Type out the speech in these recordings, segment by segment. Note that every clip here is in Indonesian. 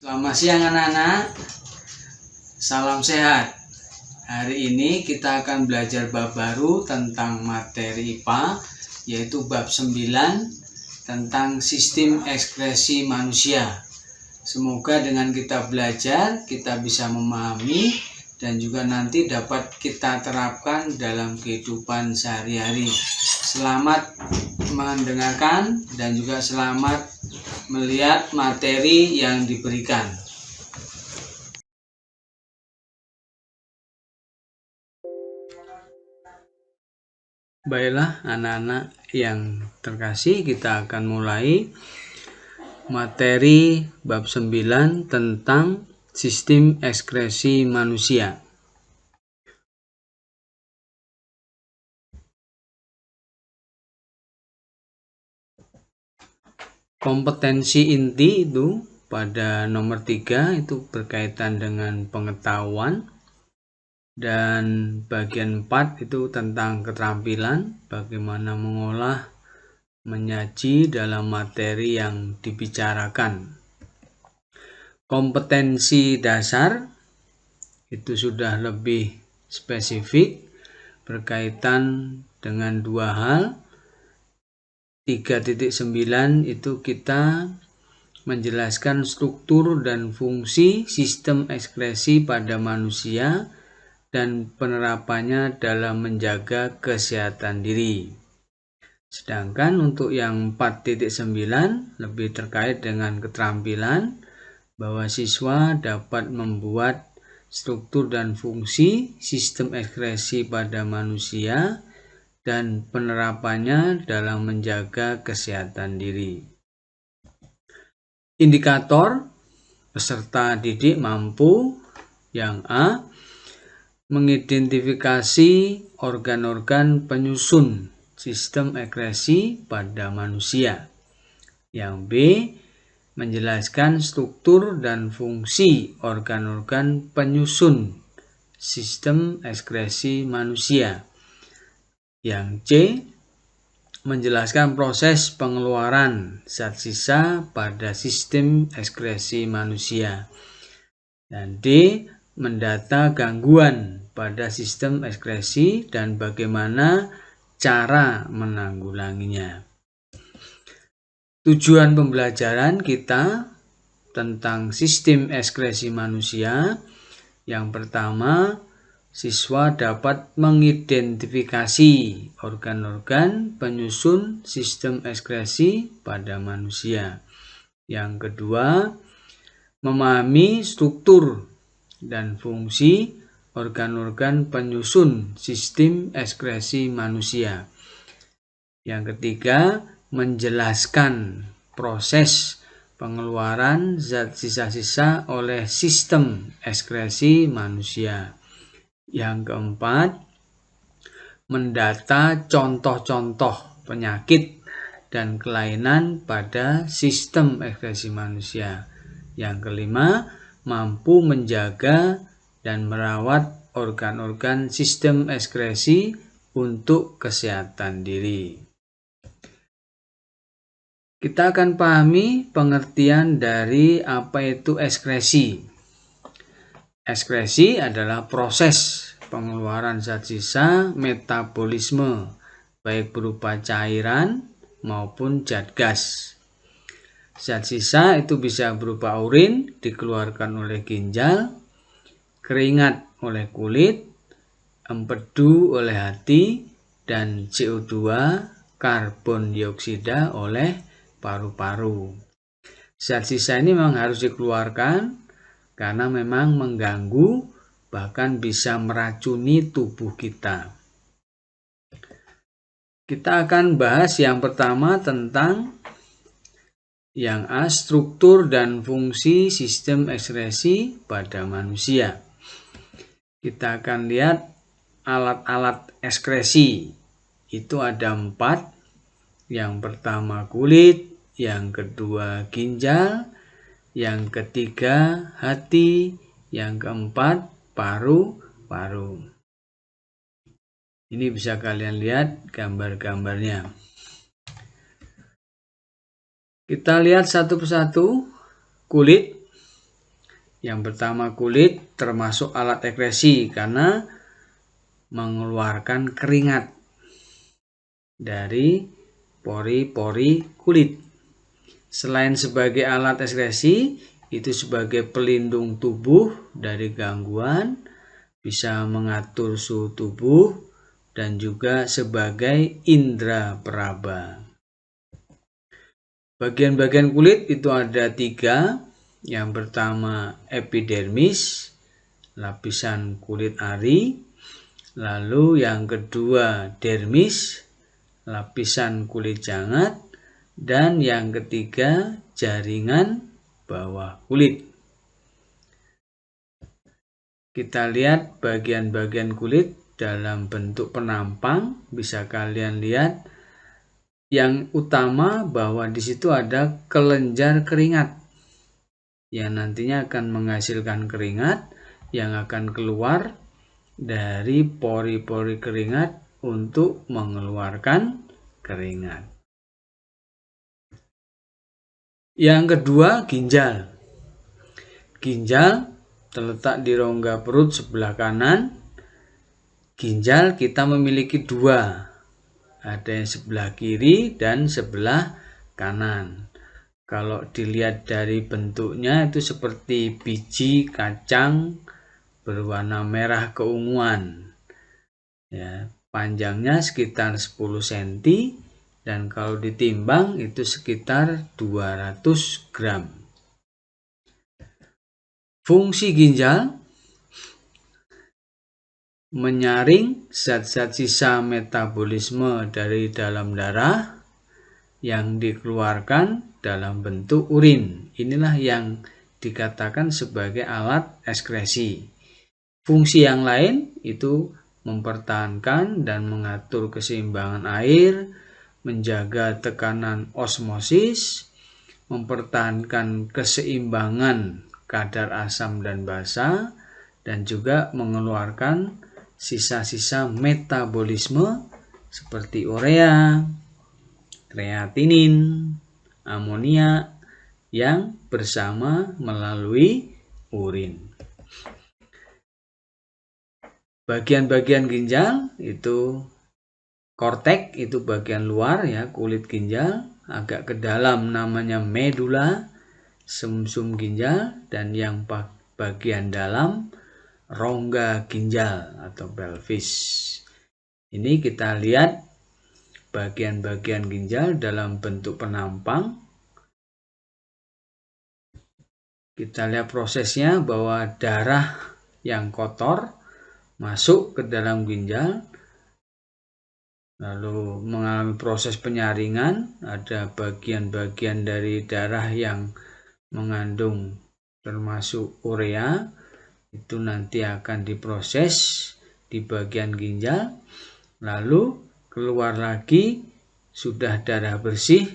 Selamat siang anak-anak, salam sehat. Hari ini kita akan belajar bab baru tentang materi IPA, yaitu bab 9 tentang sistem ekspresi manusia. Semoga dengan kita belajar, kita bisa memahami dan juga nanti dapat kita terapkan dalam kehidupan sehari-hari. Selamat mendengarkan dan juga selamat melihat materi yang diberikan. Baiklah anak-anak yang terkasih, kita akan mulai materi bab 9 tentang sistem ekspresi manusia. Kompetensi inti itu pada nomor 3 itu berkaitan dengan pengetahuan, dan bagian 4 itu tentang keterampilan, bagaimana mengolah, menyaji dalam materi yang dibicarakan. Kompetensi dasar itu sudah lebih spesifik berkaitan dengan dua hal. 3.9 itu kita menjelaskan struktur dan fungsi sistem ekspresi pada manusia dan penerapannya dalam menjaga kesehatan diri. Sedangkan untuk yang 4.9 lebih terkait dengan keterampilan, bahwa siswa dapat membuat struktur dan fungsi sistem ekspresi pada manusia dan penerapannya dalam menjaga kesehatan diri. Indikator peserta didik mampu yang A, mengidentifikasi organ-organ penyusun sistem ekspresi pada manusia. Yang B, menjelaskan struktur dan fungsi organ-organ penyusun sistem ekspresi manusia. Yang C, menjelaskan proses pengeluaran zat sisa pada sistem ekspresi manusia. Dan D, mendata gangguan pada sistem ekspresi dan bagaimana cara menanggulanginya. Tujuan pembelajaran kita tentang sistem ekspresi manusia, yang pertama, siswa dapat mengidentifikasi organ-organ penyusun sistem ekspresi pada manusia. Yang kedua, memahami struktur dan fungsi organ-organ penyusun sistem ekspresi manusia. Yang ketiga, menjelaskan proses pengeluaran zat sisa-sisa oleh sistem ekspresi manusia. Yang keempat, mendata contoh-contoh penyakit dan kelainan pada sistem ekspresi manusia. Yang kelima, mampu menjaga dan merawat organ-organ sistem ekspresi untuk kesehatan diri. Kita akan pahami pengertian dari apa itu ekspresi. Ekskresi adalah proses pengeluaran zat sisa metabolisme, baik berupa cairan maupun zat gas. Zat sisa itu bisa berupa urin dikeluarkan oleh ginjal, keringat oleh kulit, empedu oleh hati, dan CO2 karbon dioksida oleh paru-paru. Zat sisa ini memang harus dikeluarkan karena memang mengganggu, bahkan bisa meracuni tubuh kita. Kita akan bahas yang pertama tentang yang A, struktur dan fungsi sistem ekspresi pada manusia. Kita akan lihat alat-alat ekspresi. Itu ada 4. Yang pertama kulit, yang kedua ginjal, yang ketiga hati, yang keempat paru-paru. Ini bisa kalian lihat gambar-gambarnya. Kita lihat satu persatu. Kulit Yang pertama kulit termasuk alat ekskresi karena mengeluarkan keringat dari pori-pori kulit. Selain sebagai alat ekskresi, itu sebagai pelindung tubuh dari gangguan, bisa mengatur suhu tubuh, dan juga sebagai indera peraba. Bagian-bagian kulit itu ada 3. Yang pertama epidermis, lapisan kulit ari. Lalu yang kedua dermis, lapisan kulit jangat. Dan yang ketiga jaringan bawah kulit. Kita lihat bagian-bagian kulit dalam bentuk penampang. Bisa kalian lihat yang utama bahwa di situ ada kelenjar keringat yang nantinya akan menghasilkan keringat yang akan keluar dari pori-pori keringat untuk mengeluarkan keringat. Yang kedua, ginjal. Ginjal terletak di rongga perut sebelah kanan. Ginjal kita memiliki 2. Ada yang sebelah kiri dan sebelah kanan. Kalau dilihat dari bentuknya itu seperti biji kacang berwarna merah keunguan. Ya, panjangnya sekitar 10 cm. Dan kalau ditimbang itu sekitar 200 gram. Fungsi ginjal menyaring zat-zat sisa metabolisme dari dalam darah yang dikeluarkan dalam bentuk urin. Inilah yang dikatakan sebagai alat ekskresi. Fungsi yang lain itu mempertahankan dan mengatur keseimbangan air, menjaga tekanan osmosis, mempertahankan keseimbangan kadar asam dan basa, dan juga mengeluarkan sisa-sisa metabolisme seperti urea, kreatinin, amonia yang bersama melalui urin. Bagian-bagian ginjal itu kortek, itu bagian luar ya, kulit ginjal, agak ke dalam namanya medula, sumsum ginjal, dan yang bagian dalam rongga ginjal atau pelvis. Ini kita lihat bagian-bagian ginjal dalam bentuk penampang. Kita lihat prosesnya bahwa darah yang kotor masuk ke dalam ginjal, lalu mengalami proses penyaringan. Ada bagian-bagian dari darah yang mengandung termasuk urea, itu nanti akan diproses di bagian ginjal, lalu keluar lagi sudah darah bersih,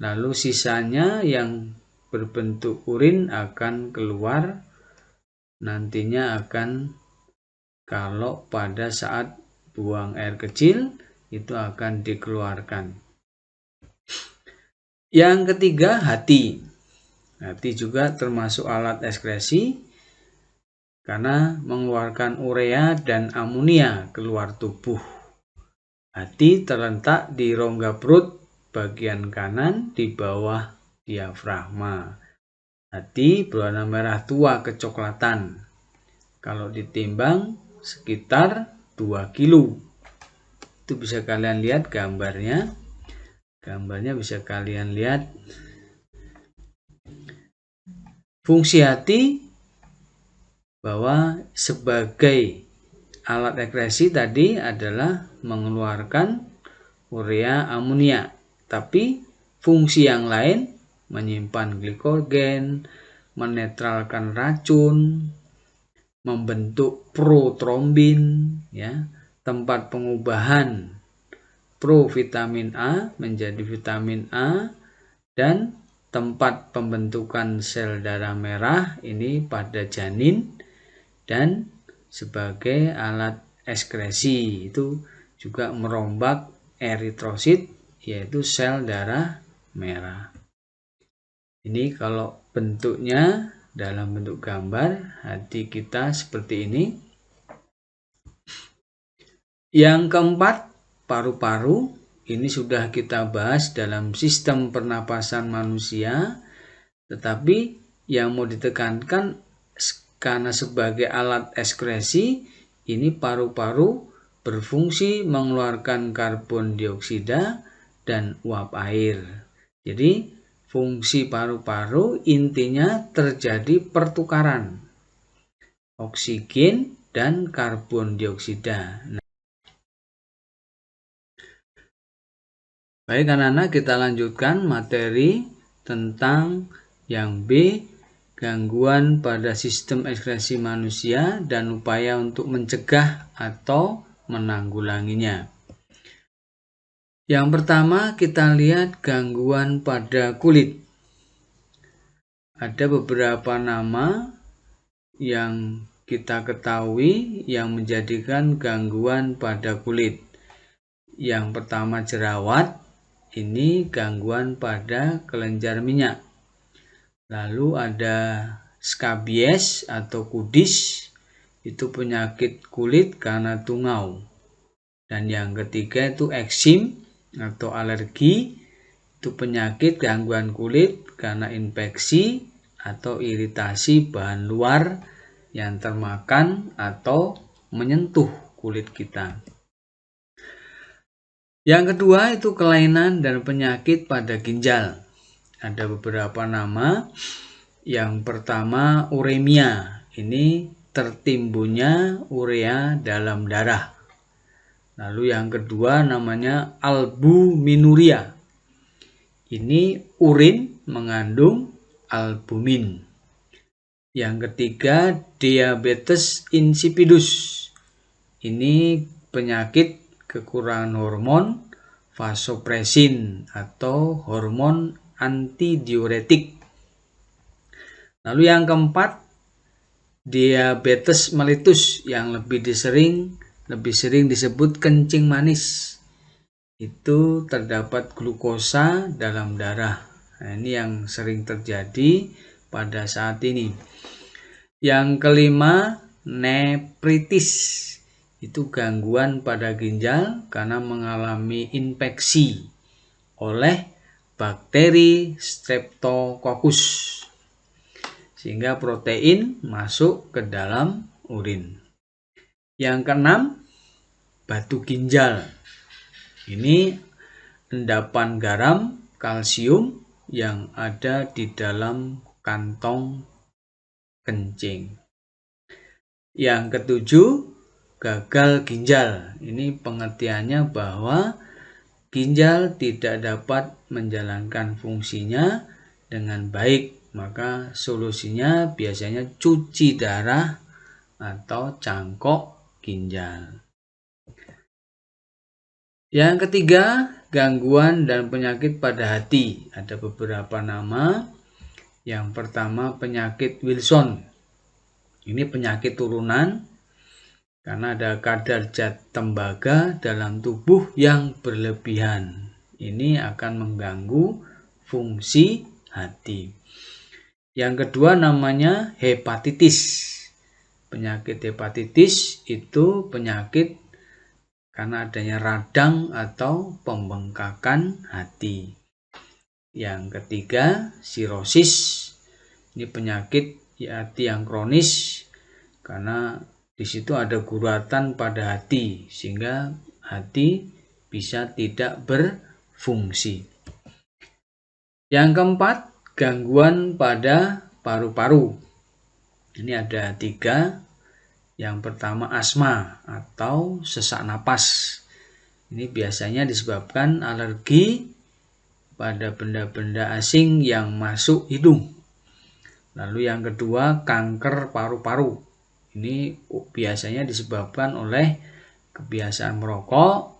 lalu sisanya yang berbentuk urin akan keluar, nantinya akan, kalau pada saat buang air kecil itu akan dikeluarkan. Yang ketiga, hati. Hati juga termasuk alat ekskresi karena mengeluarkan urea dan amonia keluar tubuh. Hati terletak di rongga perut bagian kanan di bawah diafragma. Hati berwarna merah tua kecoklatan. Kalau ditimbang sekitar 2 kilo. Itu bisa kalian lihat gambarnya. Gambarnya bisa kalian lihat. Fungsi hati bahwa sebagai alat ekskresi tadi adalah mengeluarkan urea amonia. Tapi fungsi yang lain menyimpan glikogen, menetralkan racun, membentuk protrombin, ya, tempat pengubahan provitamin A menjadi vitamin A, dan tempat pembentukan sel darah merah ini pada janin, dan sebagai alat ekskresi itu juga merombak eritrosit, yaitu sel darah merah. Ini kalau bentuknya dalam bentuk gambar hati kita seperti ini. Yang keempat, paru-paru. Ini sudah kita bahas dalam sistem pernapasan manusia, tetapi yang mau ditekankan karena sebagai alat ekskresi, ini paru-paru berfungsi mengeluarkan karbon dioksida dan uap air. Jadi fungsi paru-paru intinya terjadi pertukaran oksigen dan karbon dioksida. Baik anak-anak, kita lanjutkan materi tentang yang B, gangguan pada sistem ekskresi manusia dan upaya untuk mencegah atau menanggulanginya. Yang pertama kita lihat gangguan pada kulit. Ada beberapa nama yang kita ketahui yang menjadikan gangguan pada kulit. Yang pertama jerawat. Ini gangguan pada kelenjar minyak. Lalu ada skabies atau kudis, itu penyakit kulit karena tungau. Dan yang ketiga itu eksim atau alergi, itu penyakit gangguan kulit karena infeksi atau iritasi bahan luar yang termakan atau menyentuh kulit kita. Yang kedua itu kelainan dan penyakit pada ginjal. Ada beberapa nama. Yang pertama uremia. Ini tertimbunnya urea dalam darah. Lalu yang kedua namanya albuminuria. Ini urin mengandung albumin. Yang ketiga diabetes insipidus. Ini penyakit kekurangan hormon vasopresin atau hormon antidiuretik. Lalu yang keempat diabetes mellitus yang lebih sering disebut kencing manis. Itu terdapat glukosa dalam darah. Nah, ini yang sering terjadi pada saat ini. Yang kelima nefritis. Itu gangguan pada ginjal karena mengalami infeksi oleh bakteri Streptococcus sehingga protein masuk ke dalam urin. Yang keenam batu ginjal. Ini endapan garam kalsium yang ada di dalam kantong kencing. Yang ketujuh gagal ginjal. Ini pengertiannya bahwa ginjal tidak dapat menjalankan fungsinya dengan baik, maka solusinya biasanya cuci darah atau cangkok ginjal. Yang ketiga, gangguan dan penyakit pada hati. Ada beberapa nama. Yang pertama penyakit Wilson. Ini penyakit turunan karena ada kadar zat tembaga dalam tubuh yang berlebihan. Ini akan mengganggu fungsi hati. Yang kedua namanya hepatitis. Penyakit hepatitis itu penyakit karena adanya radang atau pembengkakan hati. Yang ketiga sirosis. Ini penyakit hati yang kronis karena di situ ada guratan pada hati sehingga hati bisa tidak berfungsi. Yang keempat, gangguan pada paru-paru. Ini ada 3. Yang pertama asma atau sesak napas. Ini biasanya disebabkan alergi pada benda-benda asing yang masuk hidung. Lalu yang kedua kanker paru-paru. Ini biasanya disebabkan oleh kebiasaan merokok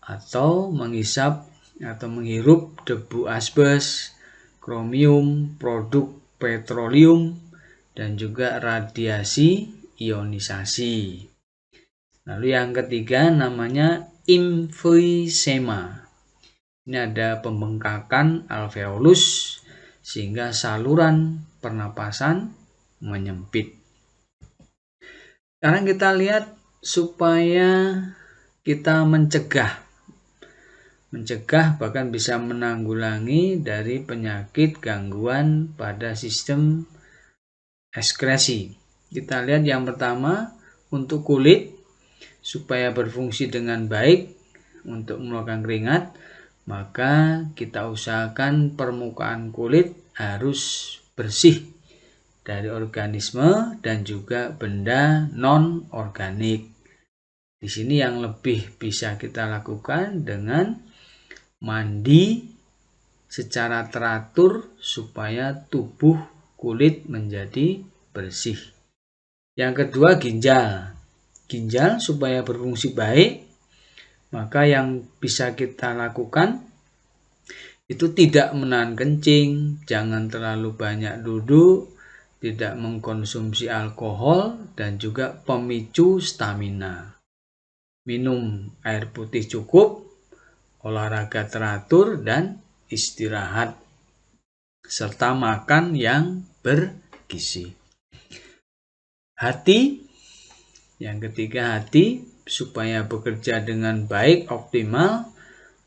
atau menghisap atau menghirup debu asbes, kromium, produk petroleum, dan juga radiasi ionisasi. Lalu yang ketiga namanya emfisema. Ini ada pembengkakan alveolus sehingga saluran pernapasan menyempit. Sekarang kita lihat supaya kita mencegah bahkan bisa menanggulangi dari penyakit gangguan pada sistem ekskresi. Kita lihat yang pertama, untuk kulit supaya berfungsi dengan baik untuk mengeluarkan keringat, maka kita usahakan permukaan kulit harus bersih dari organisme dan juga benda non-organik. Di sini yang lebih bisa kita lakukan dengan mandi secara teratur supaya tubuh kulit menjadi bersih. Yang kedua, ginjal. Ginjal supaya berfungsi baik, maka yang bisa kita lakukan itu tidak menahan kencing, jangan terlalu banyak duduk, tidak mengkonsumsi alkohol, dan juga pemicu stamina. Minum air putih cukup, olahraga teratur, dan istirahat, serta makan yang bergizi. Hati, yang ketiga, hati supaya bekerja dengan baik, optimal,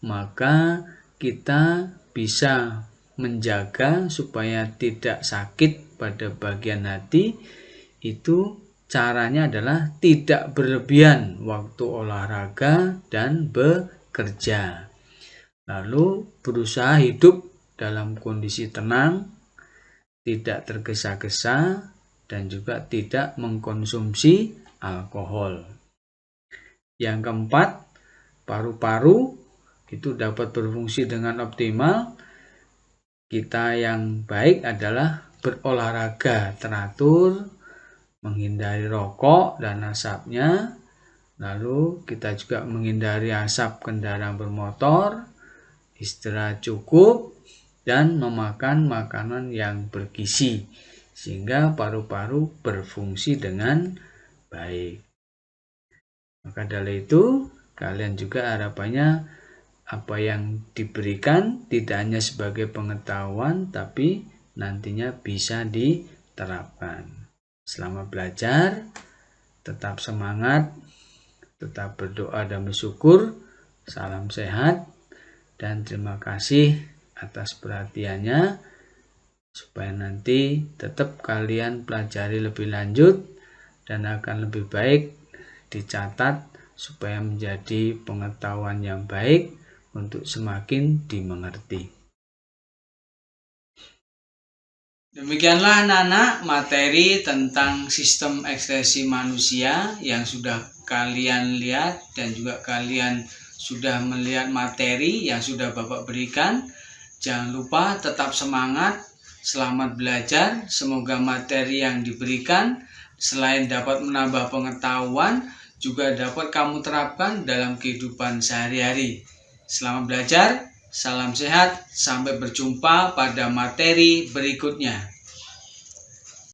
maka kita bisa menjaga supaya tidak sakit pada bagian hati. Itu caranya adalah tidak berlebihan waktu olahraga dan bekerja. Lalu berusaha hidup dalam kondisi tenang, tidak tergesa-gesa, dan juga tidak mengkonsumsi alkohol. Yang keempat, paru-paru itu dapat berfungsi dengan optimal. Kita yang baik adalah berolahraga teratur, menghindari rokok dan asapnya. Lalu kita juga menghindari asap kendaraan bermotor, istirahat cukup, dan memakan makanan yang bergizi sehingga paru-paru berfungsi dengan baik. Maka dari itu, kalian juga harapannya apa yang diberikan tidak hanya sebagai pengetahuan, tapi nantinya bisa diterapkan. Selamat belajar, tetap semangat, tetap berdoa dan bersyukur. Salam sehat, dan terima kasih atas perhatiannya, supaya nanti tetap kalian pelajari lebih lanjut dan akan lebih baik dicatat supaya menjadi pengetahuan yang baik untuk semakin dimengerti. Demikianlah anak-anak materi tentang sistem ekskresi manusia yang sudah kalian lihat, dan juga kalian sudah melihat materi yang sudah Bapak berikan. Jangan lupa tetap semangat, selamat belajar. Semoga materi yang diberikan selain dapat menambah pengetahuan, juga dapat kamu terapkan dalam kehidupan sehari-hari. Selamat belajar, salam sehat, sampai berjumpa pada materi berikutnya.